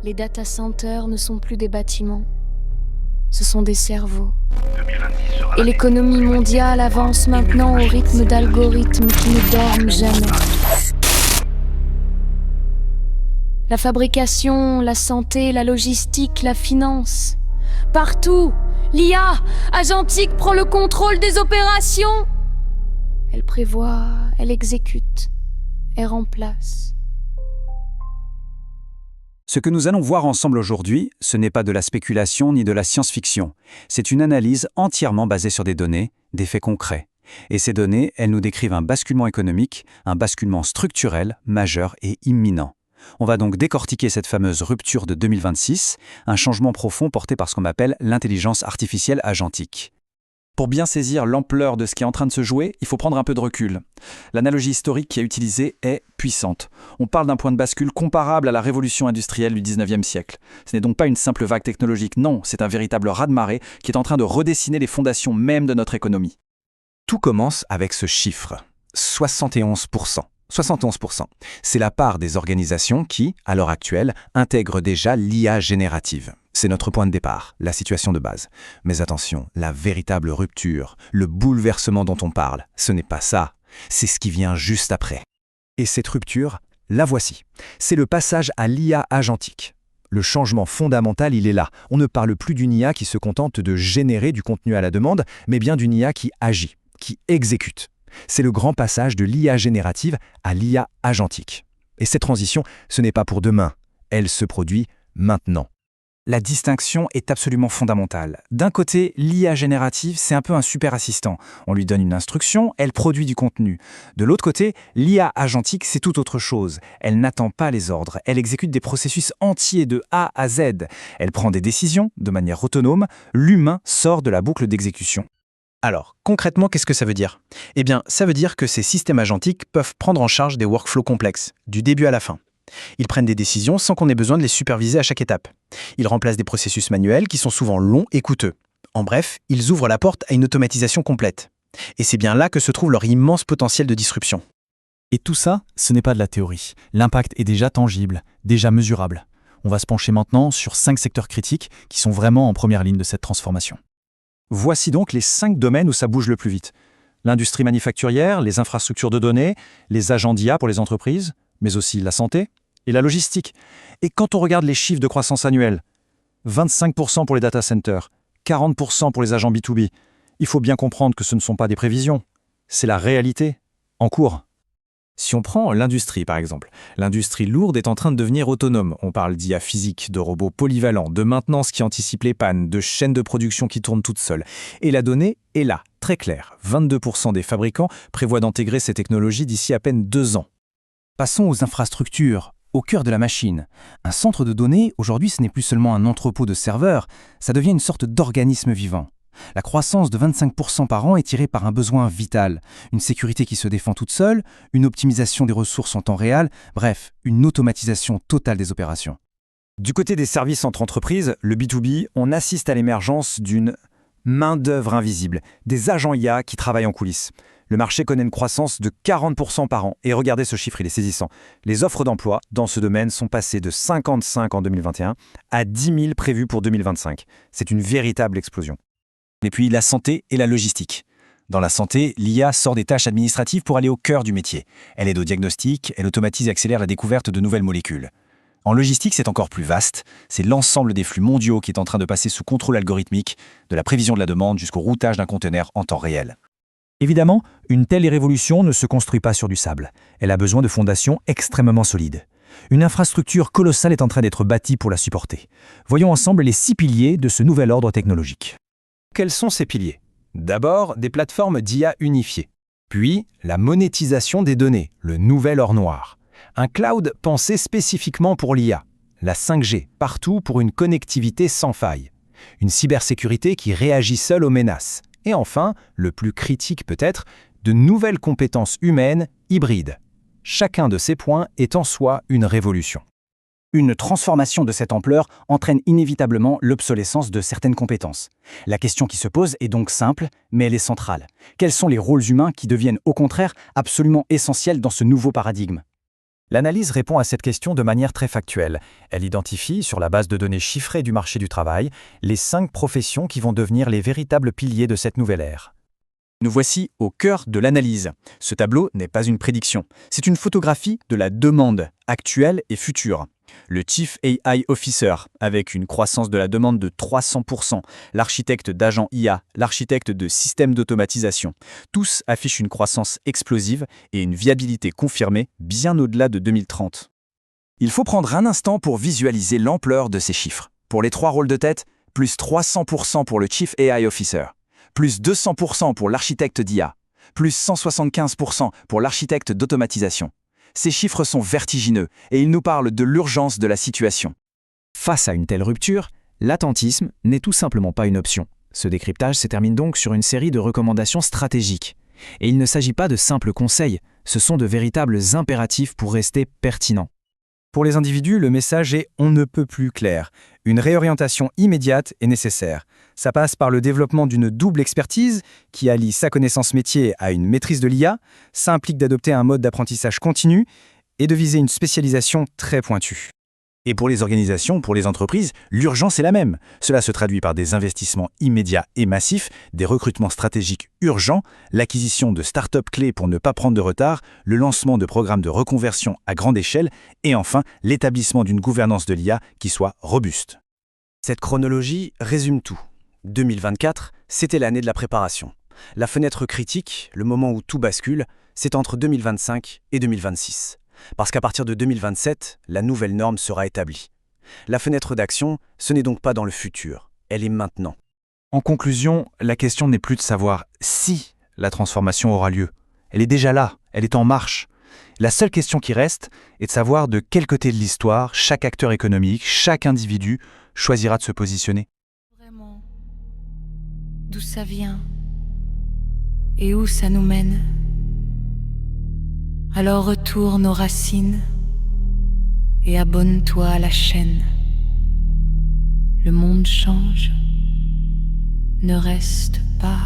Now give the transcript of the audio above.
Les data centers ne sont plus des bâtiments, ce sont des cerveaux. 2026 sera Et l'année. l'économie mondiale avance maintenant au rythme d'algorithmes qui ne dorment jamais. La fabrication, la santé, la logistique, la finance. Partout, l'IA agentique prend le contrôle des opérations. Elle prévoit, elle exécute, elle remplace. Ce que nous allons voir ensemble aujourd'hui, ce n'est pas de la spéculation ni de la science-fiction. C'est une analyse entièrement basée sur des données, des faits concrets. Et ces données, elles nous décrivent un basculement économique, un basculement structurel, majeur et imminent. On va donc décortiquer cette fameuse rupture de 2026, un changement profond porté par ce qu'on appelle l'intelligence artificielle agentique. Pour bien saisir l'ampleur de ce qui est en train de se jouer, il faut prendre un peu de recul. L'analogie historique qui est utilisée est puissante. On parle d'un point de bascule comparable à la révolution industrielle du 19e siècle. Ce n'est donc pas une simple vague technologique, non, c'est un véritable raz-de-marée qui est en train de redessiner les fondations même de notre économie. Tout commence avec ce chiffre, 71%. 71%. C'est la part des organisations qui, à l'heure actuelle, intègrent déjà l'IA générative. C'est notre point de départ, la situation de base. Mais attention, la véritable rupture, le bouleversement dont on parle, ce n'est pas ça. C'est ce qui vient juste après. Et cette rupture, la voici. C'est le passage à l'IA agentique. Le changement fondamental, il est là. On ne parle plus d'une IA qui se contente de générer du contenu à la demande, mais bien d'une IA qui agit, qui exécute. C'est le grand passage de l'IA générative à l'IA agentique. Et cette transition, ce n'est pas pour demain. Elle se produit maintenant. La distinction est absolument fondamentale. D'un côté, l'IA générative, c'est un peu un super assistant. On lui donne une instruction, elle produit du contenu. De l'autre côté, l'IA agentique, c'est tout autre chose. Elle n'attend pas les ordres, elle exécute des processus entiers de A à Z. Elle prend des décisions de manière autonome, l'humain sort de la boucle d'exécution. Alors, concrètement, qu'est-ce que ça veut dire ? Eh bien, ça veut dire que ces systèmes agentiques peuvent prendre en charge des workflows complexes, du début à la fin. Ils prennent des décisions sans qu'on ait besoin de les superviser à chaque étape. Ils remplacent des processus manuels qui sont souvent longs et coûteux. En bref, ils ouvrent la porte à une automatisation complète. Et c'est bien là que se trouve leur immense potentiel de disruption. Et tout ça, ce n'est pas de la théorie. L'impact est déjà tangible, déjà mesurable. On va se pencher maintenant sur 5 secteurs critiques qui sont vraiment en première ligne de cette transformation. Voici donc les 5 domaines où ça bouge le plus vite. L'industrie manufacturière, les infrastructures de données, les agents d'IA pour les entreprises, mais aussi la santé et la logistique. Et quand on regarde les chiffres de croissance annuelle, 25% pour les data centers, 40% pour les agents B2B, il faut bien comprendre que ce ne sont pas des prévisions, c'est la réalité en cours. Si on prend l'industrie par exemple, l'industrie lourde est en train de devenir autonome. On parle d'IA physique, de robots polyvalents, de maintenance qui anticipe les pannes, de chaînes de production qui tournent toutes seules. Et la donnée est là, très claire. 22% des fabricants prévoient d'intégrer ces technologies d'ici à peine 2 ans. Passons aux infrastructures, au cœur de la machine. Un centre de données, aujourd'hui, ce n'est plus seulement un entrepôt de serveurs, ça devient une sorte d'organisme vivant. La croissance de 25% par an est tirée par un besoin vital, une sécurité qui se défend toute seule, une optimisation des ressources en temps réel, bref, une automatisation totale des opérations. Du côté des services entre entreprises, le B2B, on assiste à l'émergence d'une main-d'œuvre invisible, des agents IA qui travaillent en coulisses. Le marché connaît une croissance de 40% par an. Et regardez ce chiffre, il est saisissant. Les offres d'emploi dans ce domaine sont passées de 55 en 2021 à 10 000 prévues pour 2025. C'est une véritable explosion. Et puis la santé et la logistique. Dans la santé, l'IA sort des tâches administratives pour aller au cœur du métier. Elle aide au diagnostic, elle automatise et accélère la découverte de nouvelles molécules. En logistique, c'est encore plus vaste. C'est l'ensemble des flux mondiaux qui est en train de passer sous contrôle algorithmique, de la prévision de la demande jusqu'au routage d'un conteneur en temps réel. Évidemment, une telle révolution ne se construit pas sur du sable. Elle a besoin de fondations extrêmement solides. Une infrastructure colossale est en train d'être bâtie pour la supporter. Voyons ensemble les 6 piliers de ce nouvel ordre technologique. Quels sont ces piliers ? D'abord, des plateformes d'IA unifiées. Puis, la monétisation des données, le nouvel or noir. Un cloud pensé spécifiquement pour l'IA. La 5G, partout pour une connectivité sans faille. Une cybersécurité qui réagit seule aux menaces. Et enfin, le plus critique peut-être, de nouvelles compétences humaines hybrides. Chacun de ces points est en soi une révolution. Une transformation de cette ampleur entraîne inévitablement l'obsolescence de certaines compétences. La question qui se pose est donc simple, mais elle est centrale. Quels sont les rôles humains qui deviennent au contraire absolument essentiels dans ce nouveau paradigme ? L'analyse répond à cette question de manière très factuelle. Elle identifie, sur la base de données chiffrées du marché du travail, les 5 professions qui vont devenir les véritables piliers de cette nouvelle ère. Nous voici au cœur de l'analyse. Ce tableau n'est pas une prédiction, c'est une photographie de la demande actuelle et future. Le Chief AI Officer, avec une croissance de la demande de 300%, l'architecte d'agents IA, l'architecte de systèmes d'automatisation, tous affichent une croissance explosive et une viabilité confirmée bien au-delà de 2030. Il faut prendre un instant pour visualiser l'ampleur de ces chiffres. Pour les 3 rôles de tête, plus 300% pour le Chief AI Officer, plus 200% pour l'architecte d'IA, plus 175% pour l'architecte d'automatisation. Ces chiffres sont vertigineux et ils nous parlent de l'urgence de la situation. Face à une telle rupture, l'attentisme n'est tout simplement pas une option. Ce décryptage se termine donc sur une série de recommandations stratégiques. Et il ne s'agit pas de simples conseils, ce sont de véritables impératifs pour rester pertinents. Pour les individus, le message est « on ne peut plus clair ». Une réorientation immédiate est nécessaire. Ça passe par le développement d'une double expertise qui allie sa connaissance métier à une maîtrise de l'IA. Ça implique d'adopter un mode d'apprentissage continu et de viser une spécialisation très pointue. Et pour les organisations, pour les entreprises, l'urgence est la même. Cela se traduit par des investissements immédiats et massifs, des recrutements stratégiques urgents, l'acquisition de start-up clés pour ne pas prendre de retard, le lancement de programmes de reconversion à grande échelle et enfin l'établissement d'une gouvernance de l'IA qui soit robuste. Cette chronologie résume tout. 2024, c'était l'année de la préparation. La fenêtre critique, le moment où tout bascule, c'est entre 2025 et 2026. Parce qu'à partir de 2027, la nouvelle norme sera établie. La fenêtre d'action, ce n'est donc pas dans le futur, elle est maintenant. En conclusion, la question n'est plus de savoir si la transformation aura lieu. Elle est déjà là, elle est en marche. La seule question qui reste est de savoir de quel côté de l'histoire chaque acteur économique, chaque individu choisira de se positionner. Vraiment, d'où ça vient et où ça nous mène. Alors retourne aux racines et abonne-toi à la chaîne. Le monde change, ne reste pas